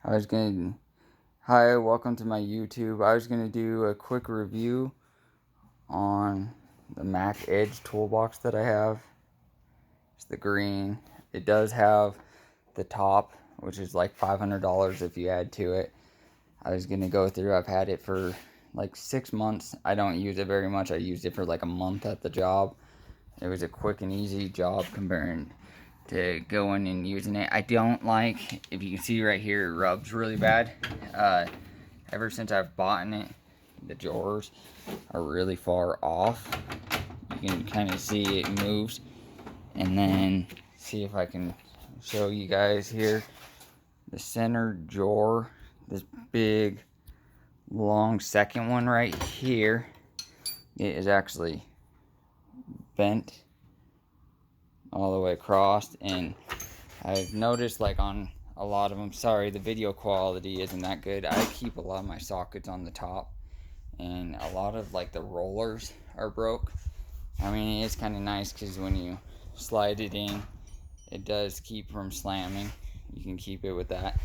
I was gonna, Hi, welcome to my YouTube. I was gonna do a quick review on the Mac Edge toolbox that I have. It's the green. It does have the top, which is like $500 if you add to it. I was gonna go through, I've had it for like 6 months. I don't use it very much. I used it for like a month at the job. It was a quick and easy job comparing to going and using it. I don't like, if you can see right here, it rubs really bad. Ever since I've bought it, the drawers are really far off. You can kind of see it moves. And then see if I can show you guys here. The center drawer, this big long second one right here, it is actually bent all the way across, and I've noticed like on a lot of them, sorry the video quality isn't that good, I keep a lot of my sockets on the top, and a lot of like the rollers are broke. I mean, it's kind of nice because when you slide it in, it does keep from slamming. You can keep it with that.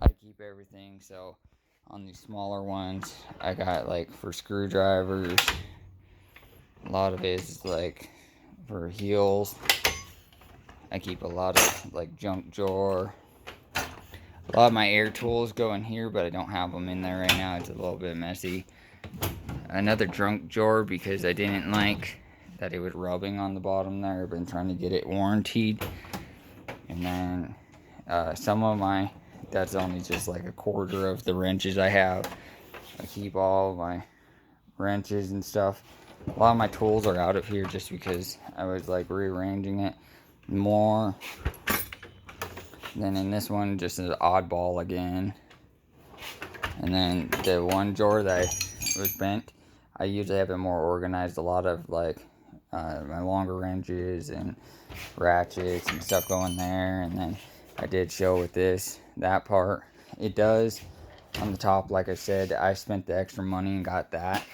I keep everything, so on these smaller ones I got like for screwdrivers, a lot of it is like for heels. I keep a lot of like junk drawer. A lot of my air tools go in here, but I don't have them in there right now. It's a little bit messy. Another junk drawer because I didn't like that it was rubbing on the bottom there. I've been trying to get it warranted. And then some of my, that's only just like a quarter of the wrenches I have. I keep all my wrenches and stuff. A lot of my tools are out of here just because I was like rearranging it more. Then in this one, just an oddball again. And then the one drawer that was bent, I usually have it more organized. A lot of like my longer wrenches and ratchets and stuff going there. And then I did show with this, that part. It does on the top, like I said, I spent the extra money and got that.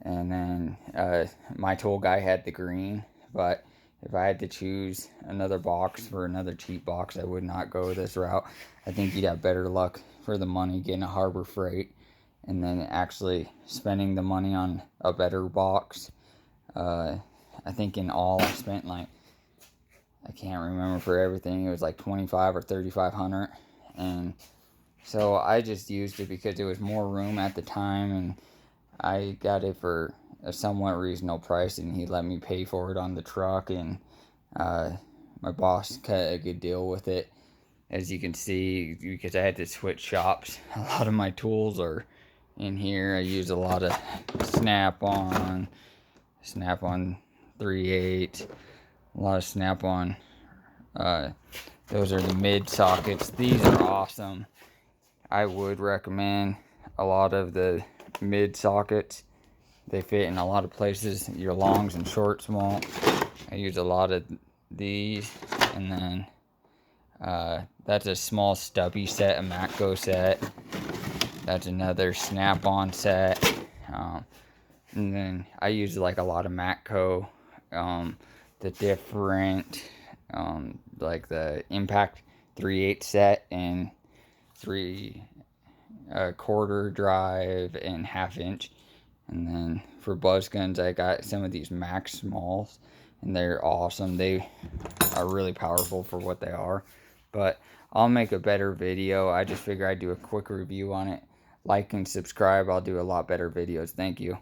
And then my tool guy had the green, but if I had to choose another box for another cheap box, I would not go this route. I think you'd have better luck for the money getting a Harbor Freight and then actually spending the money on a better box. I think in all I spent like, I can't remember for everything, it was like 25 or 3,500, and so I just used it because it was more room at the time, and I got it for a somewhat reasonable price, and he let me pay for it on the truck, and my boss cut a good deal with it, as you can see, because I had to switch shops. A lot of my tools are in here. I use a lot of Snap-on 3/8, a lot of Snap-on. Those are the mid sockets. These are awesome. I would recommend a lot of the mid sockets. They fit in a lot of places your longs and shorts won't. I use a lot of these. And then that's a small stubby set, a Matco set. That's another Snap-on set. And then I use like a lot of Matco, the different like the Impact 3/8 set and 3/4 drive and 1/2 inch. And then for buzz guns, I got some of these Max Smalls, and they're awesome. They are really powerful for what they are. But I'll make a better video. I just figure I'd do a quick review on it. Like and subscribe. I'll do a lot better videos. Thank you.